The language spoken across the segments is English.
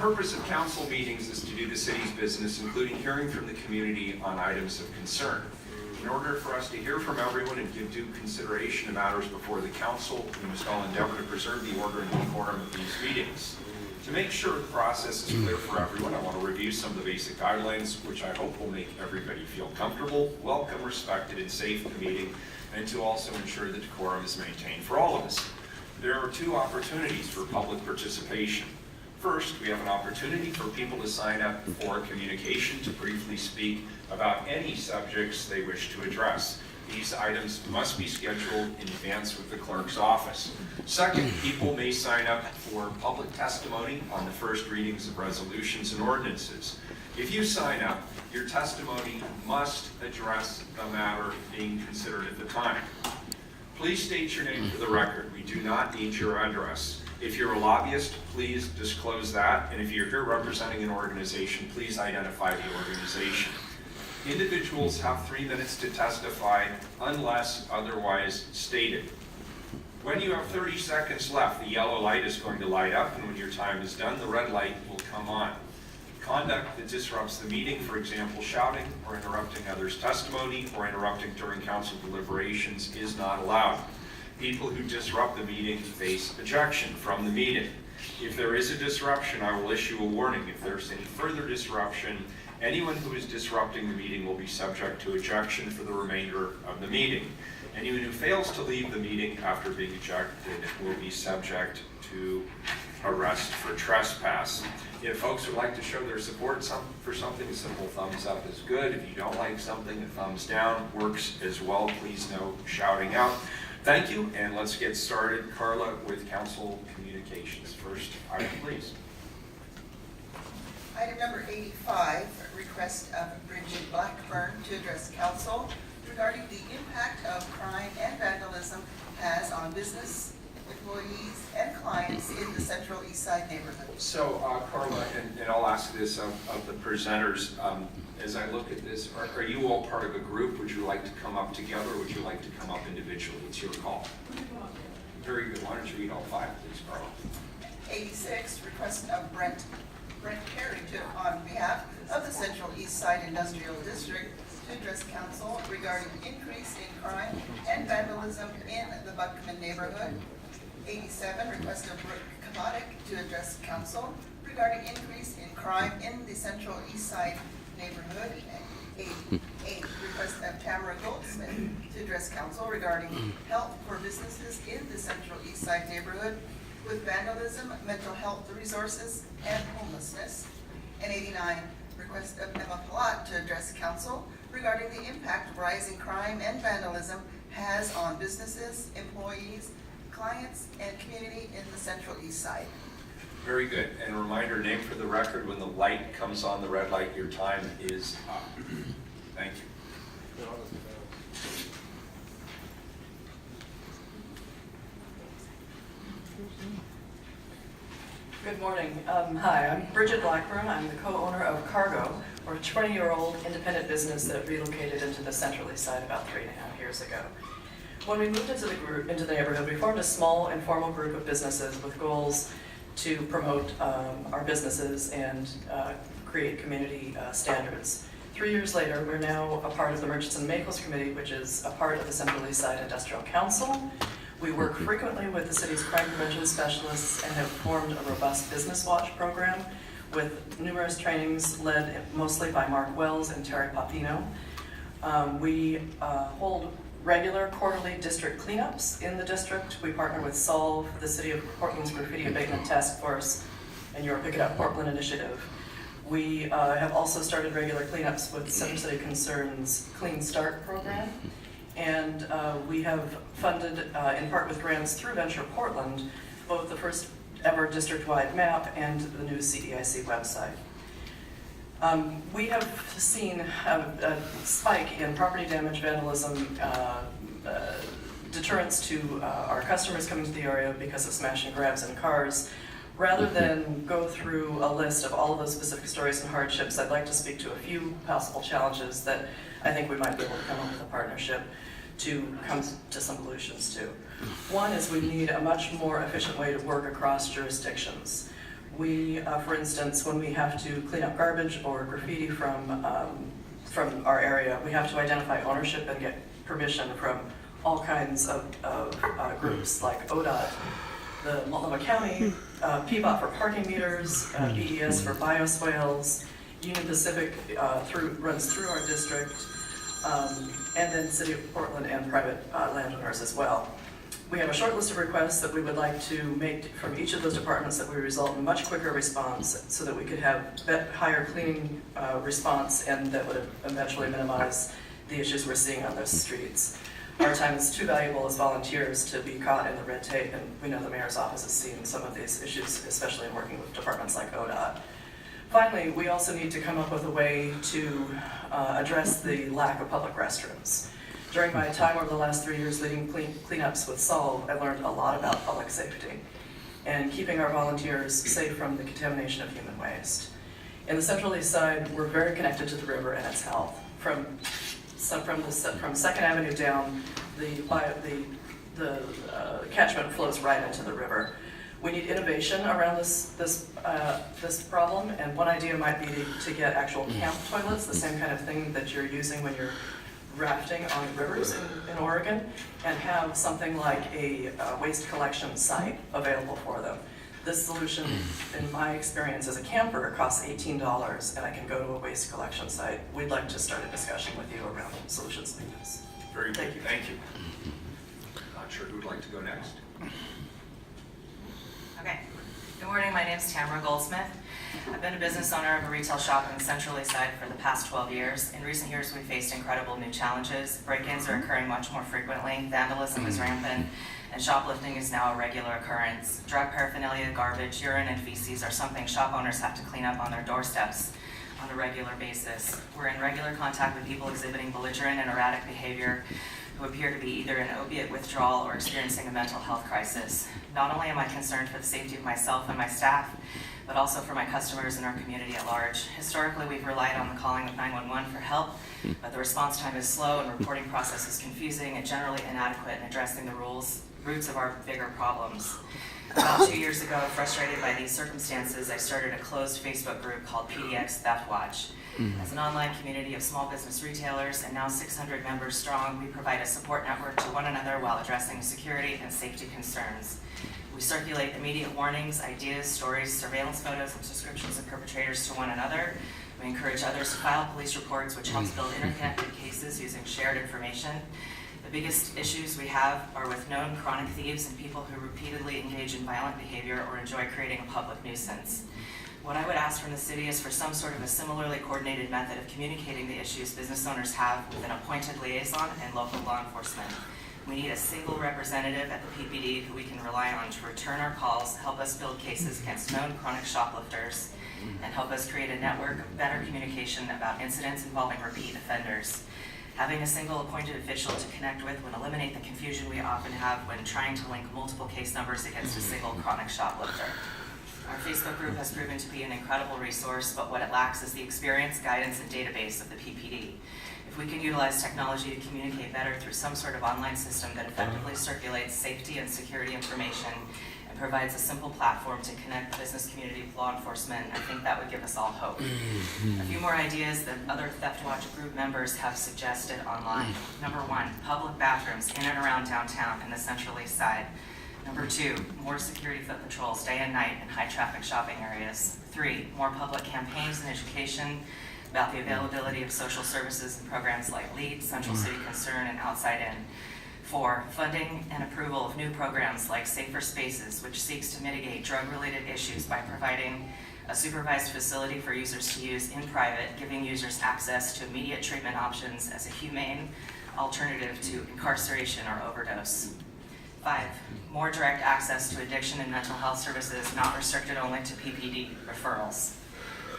purpose of council meetings is to do the city's business, including hearing from the community on items of concern. In order for us to hear from everyone and give due consideration to matters before the council, we must all endeavor to preserve the order and decorum of these meetings. To make sure the process is clear for everyone, I want to review some of the basic guidelines, which I hope will make everybody feel comfortable, welcome, respected, and safe at the meeting, and to also ensure that decorum is maintained for all of us. There are two opportunities for public participation. First, we have an opportunity for people to sign up for communication to briefly speak about any subjects they wish to address. These items must be scheduled in advance with the clerk's office. Second, people may sign up for public testimony on the first readings of resolutions and ordinances. If you sign up, your testimony must address the matter being considered at the time. Please state your name for the record. We do not need your address. If you're a lobbyist, please disclose that. And if you're here representing an organization, please identify the organization. Individuals have 3 minutes to testify unless otherwise stated. When you have 30 seconds left, the yellow light is going to light up, and when your time is done, the red light will come on. Conduct that disrupts the meeting, for example, shouting or interrupting others' testimony or interrupting during council deliberations, is not allowed. People who disrupt the meeting face ejection from the meeting. If there is a disruption, I will issue a warning. If there's any further disruption, anyone who is disrupting the meeting will be subject to ejection for the remainder of the meeting. Anyone who fails to leave the meeting after being ejected will be subject to arrest for trespass. If folks would like to show their support for something, a simple thumbs up is good. If you don't like something, a thumbs down works as well. Please no shouting out. Thank you, and let's get started. Carla with council communications. First item, please. Item number 85, request of Bridget Blackburn to address council regarding the impact of crime and vandalism has on business, employees, and clients in the Central East Side neighborhood. So, Carla, and I'll ask this of the presenters, as I look at this, are you all part of a group? Would you like to come up together, or would you like to come up individually? It's your call. Very good. Why don't you read all five, please, Carla? 86, request of Brent Carrington on behalf of the Central East Side Industrial District to address council regarding increase in crime and vandalism in the Buckman neighborhood. 87, request of Brooke Kavotic to address council regarding increase in crime in the Central East Side neighborhood. 88, request of Tamara Goldsmith to address council regarding help for businesses in the Central East Side neighborhood with vandalism, mental health resources, and homelessness. And 89, request of Emma Platt to address council regarding the impact of rising crime and vandalism has on businesses, employees, clients, and community in the Central East Side. Very good. And a reminder, name for the record, when the light comes on, the red light, your time is up. Thank you. Good morning. Hi, I'm Bridget Blackburn. I'm the co-owner of Cargo. We're a 20-year-old independent business that relocated into the Central East Side about 3.5 years ago. When we moved into the neighborhood, we formed a small, informal group of businesses with goals to promote our businesses and create community standards. 3 years later, we're now a part of the Merchants and Maples Committee, which is a part of the Central East Side Industrial Council. We work frequently with the city's crime prevention specialists and have formed a robust business watch program with numerous trainings led mostly by Mark Wells and Terry Papino. We hold regular quarterly district cleanups in the district. We partner with Solve, the City of Portland's Graffiti Abatement Task Force, and your Pick It Up Portland initiative. We have also started regular cleanups with Center City Concerns Clean Start program. And we have funded, in part with grants through Venture Portland, both the first ever district-wide map and the new CDIC website. We have seen a spike in property damage, vandalism, deterrence to our customers coming to the area because of smash and grabs in cars. Rather than go through a list of all of those specific stories and hardships, I'd like to speak to a few possible challenges that I think we might be able to come up with a partnership to come to some solutions to. One is we need a much more efficient way to work across jurisdictions. We, for instance, when we have to clean up garbage or graffiti from our area, we have to identify ownership and get permission from all kinds of groups like ODOT, the Multnomah County, PBOT for parking meters, BES for bioswales, Union Pacific runs through our district, and then City of Portland and private landowners as well. We have a short list of requests that we would like to make from each of those departments that would result in much quicker response so that we could have higher cleaning response and that would eventually minimize the issues we're seeing on those streets. Our time is too valuable as volunteers to be caught in the red tape, and we know the mayor's office has seen some of these issues, especially in working with departments like ODOT. Finally, we also need to come up with a way to address the lack of public restrooms. During my time over the last 3 years leading cleanups with Solve, I learned a lot about public safety and keeping our volunteers safe from the contamination of human waste. In the Central East Side, we're very connected to the river and its health. From 2nd Avenue down, the catchment flows right into the river. We need innovation around this problem, and one idea might be to get actual camp toilets, the same kind of thing that you're using when you're rafting on rivers in Oregon, and have something like a waste collection site available for them. This solution, in my experience as a camper, costs $18, and I can go to a waste collection site. We'd like to start a discussion with you around solutions like this. Very good. Thank you. Thank you. Not sure who would like to go next. Okay. Good morning. My name is Tamara Goldsmith. I've been a business owner of a retail shop in the Central East Side for the past 12 years. In recent years, we've faced incredible new challenges. Break-ins are occurring much more frequently, vandalism is rampant, and shoplifting is now a regular occurrence. Drug paraphernalia, garbage, urine, and feces are something shop owners have to clean up on their doorsteps on a regular basis. We're in regular contact with people exhibiting belligerent and erratic behavior who appear to be either in opiate withdrawal or experiencing a mental health crisis. Not only am I concerned for the safety of myself and my staff, but also for my customers and our community at large. Historically, we've relied on the calling of 911 for help, but the response time is slow and reporting process is confusing and generally inadequate in addressing the roots of our bigger problems. About 2 years ago, frustrated by these circumstances, I started a closed Facebook group called PDX Theft Watch. As an online community of small business retailers and now 600 members strong, we provide a support network to one another while addressing security and safety concerns. We circulate immediate warnings, ideas, stories, surveillance photos, and descriptions of perpetrators to one another. We encourage others to file police reports, which helps build interconnected cases using shared information. The biggest issues we have are with known chronic thieves and people who repeatedly engage in violent behavior or enjoy creating a public nuisance. What I would ask from the city is for some sort of a similarly coordinated method of communicating the issues business owners have with an appointed liaison and local law enforcement. We need a single representative at the PPD who we can rely on to return our calls, help us build cases against known chronic shoplifters, and help us create a network of better communication about incidents involving repeat offenders. Having a single appointed official to connect with would eliminate the confusion we often have when trying to link multiple case numbers against a single chronic shoplifter. Our Facebook group has proven to be an incredible resource, but what it lacks is the experience, guidance, and database of the PPD. If we can utilize technology to communicate better through some sort of online system that effectively circulates safety and security information and provides a simple platform to connect the business community with law enforcement, I think that would give us all hope. A few more ideas that other Theft Watch group members have suggested online. Number 1, public bathrooms in and around downtown and the Central East Side. Number 2, more security foot patrols day and night in high traffic shopping areas. 3, more public campaigns and education about the availability of social services and programs like LEAD, Central City Concern, and Outside In. 4, funding and approval of new programs like Safer Spaces, which seeks to mitigate drug-related issues by providing a supervised facility for users to use in private, giving users access to immediate treatment options as a humane alternative to incarceration or overdose. 5, more direct access to addiction and mental health services, not restricted only to PPD referrals.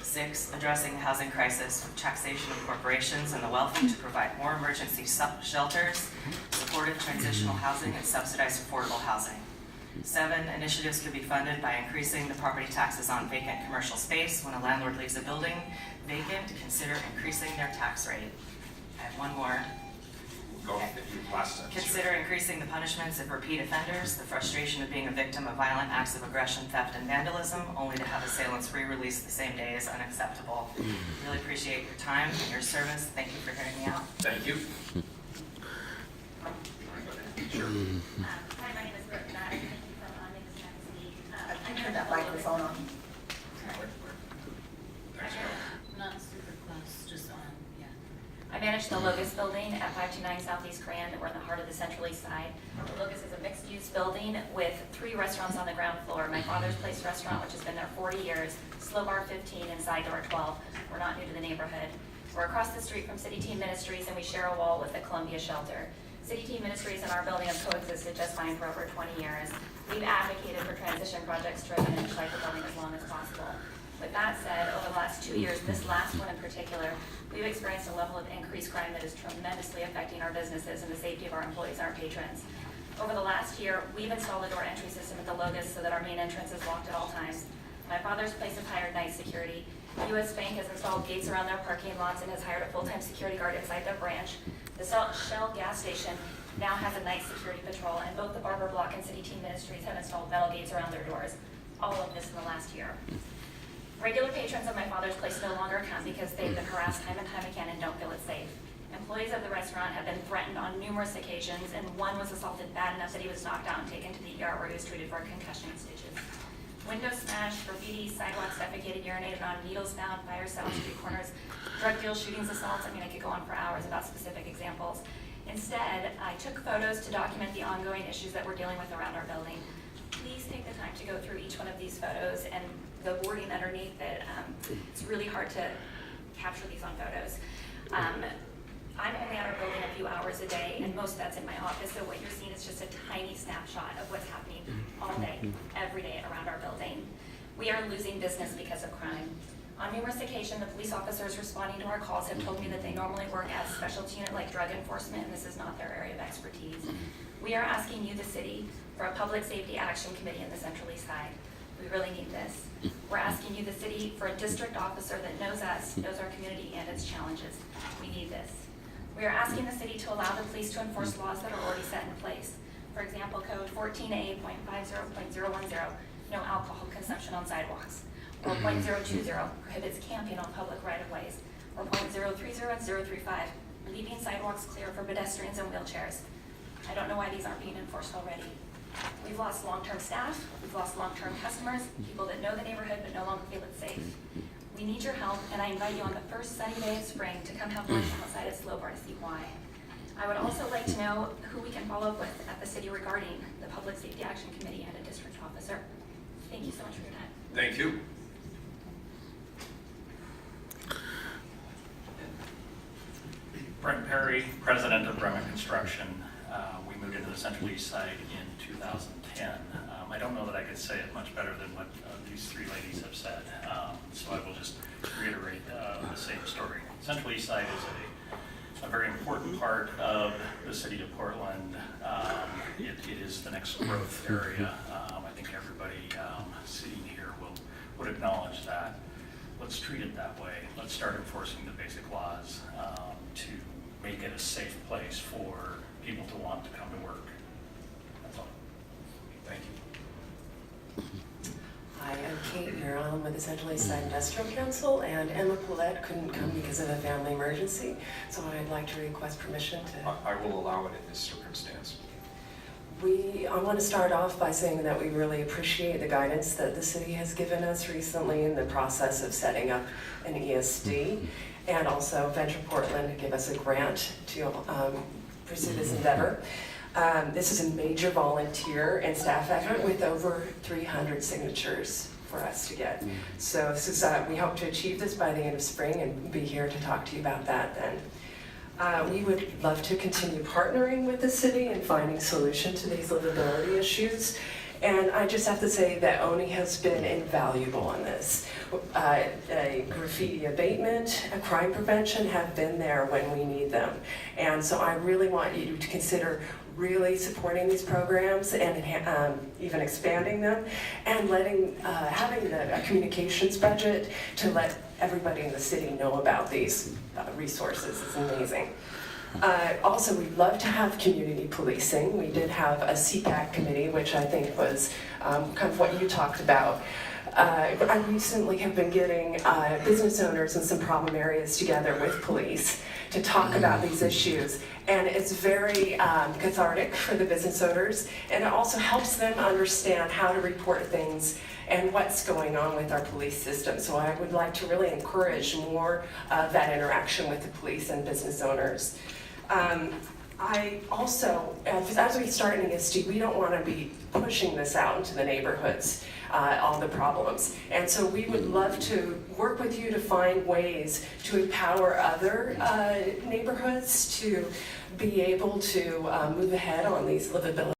6, addressing the housing crisis with taxation of corporations and the wealthy to provide more emergency shelters, supportive transitional housing, and subsidized affordable housing. 7, initiatives could be funded by increasing the property taxes on vacant commercial space. When a landlord leaves a building vacant, consider increasing their tax rate. I have one more. Go last sentence. Consider increasing the punishments of repeat offenders, the frustration of being a victim of violent acts of aggression, theft, and vandalism, only to have assailants re-released the same day is unacceptable. Really appreciate your time and your service. Thank you for hearing me out. Thank you. Sure. Hi, my name is Brooke Dyer. Thank you for allowing me to speak. I turned that microphone on. Not super close, just on, yeah. I manage the Locust Building at 529 Southeast Grand. We're in the heart of the Central East Side. The Locust is a mixed-use building with 3 restaurants on the ground floor. My Father's Place restaurant, which has been there 40 years, Slow Bar 15, and Side Door 12. We're not new to the neighborhood. We're across the street from City Team Ministries, and we share a wall with the Columbia Shelter. City Team Ministries and our building have coexisted just fine for over 20 years. We've advocated for transition projects to residential type of building as long as possible. With that said, over the last 2 years, this last one in particular, we've experienced a level of increased crime that is tremendously affecting our businesses and the safety of our employees and our patrons. Over the last year, we've installed a door entry system at the Locust so that our main entrance is locked at all times. My Father's Place has hired night security. U.S. Bank has installed gates around their parking lots and has hired a full-time security guard inside their branch. The Shell gas station now has a night security patrol, and both the Barber Block and City Team Ministries have installed metal gates around their doors. All of this in the last year. Regular patrons of my Father's Place no longer come because they've been harassed time and time again and don't feel it's safe. Employees of the restaurant have been threatened on numerous occasions, and one was assaulted bad enough that he was knocked out and taken to the ER where he was treated for concussion stitches. Windows smashed, graffiti, sidewalks defecated, urinated on, needles found, fires set on street corners, drug deals, shootings, assaults. I mean, I could go on for hours about specific examples. Instead, I took photos to document the ongoing issues that we're dealing with around our building. Please take the time to go through each one of these photos and the wording underneath it. It's really hard to capture these on photos. I'm only at our building a few hours a day, and most of that's in my office, so what you're seeing is just a tiny snapshot of what's happening all day, every day around our building. We are losing business because of crime. On numerous occasions, the police officers responding to our calls have told me that they normally work as a specialty unit like drug enforcement, and this is not their area of expertise. We are asking you, the city, for a public safety action committee in the Central East Side. We really need this. We're asking you, the city, for a district officer that knows us, knows our community and its challenges. We need this. We are asking the city to allow the police to enforce laws that are already set in place. For example, Code 14A.50.010, no alcohol consumption on sidewalks. Or .020 prohibits camping on public right-of-ways. Or .030 and 035, leaving sidewalks clear for pedestrians and wheelchairs. I don't know why these aren't being enforced already. We've lost long-term staff, we've lost long-term customers, people that know the neighborhood but no longer feel it's safe. We need your help, and I invite you on the first sunny day of spring to come have lunch outside at Slow Bar to see why. I would also like to know who we can follow up with at the city regarding the Public Safety Action Committee and a district officer. Thank you so much for your time. Thank you. Brent Perry, president of Bremen Construction. We moved into the Central East Side in 2010. I don't know that I could say it much better than what these 3 ladies have said, so I will just reiterate the same story. Central East Side is a very important part of the city of Portland. It is the next growth area. I think everybody sitting here would acknowledge that. Let's treat it that way. Let's start enforcing the basic laws to make it a safe place for people to want to come to work. That's all. Thank you. Hi, I'm Kate Muir with the Central East Side Industrial Council, and Emma Paulette couldn't come because of a family emergency, so I'd like to request permission to... I will allow it in this circumstance. I want to start off by saying that we really appreciate the guidance that the city has given us recently in the process of setting up an ESD, and also Venture Portland to give us a grant to pursue this endeavor. This is a major volunteer and staff effort with over 300 signatures for us to get. So this is, we hope to achieve this by the end of spring and be here to talk to you about that then. We would love to continue partnering with the city and finding solutions to these livability issues. And I just have to say that ONI has been invaluable in this. A graffiti abatement, a crime prevention have been there when we need them. And so I really want you to consider really supporting these programs and even expanding them, and having a communications budget to let everybody in the city know about these resources is amazing. Also, we'd love to have community policing. We did have a CPAC committee, which I think was kind of what you talked about. I recently have been getting business owners in some problem areas together with police to talk about these issues. And it's very cathartic for the business owners, and it also helps them understand how to report things and what's going on with our police system. So I would like to really encourage more of that interaction with the police and business owners. I also, as we start in ESD, we don't want to be pushing this out into the neighborhoods, all the problems. And so we would love to work with you to find ways to empower other neighborhoods to be able to move ahead on these livability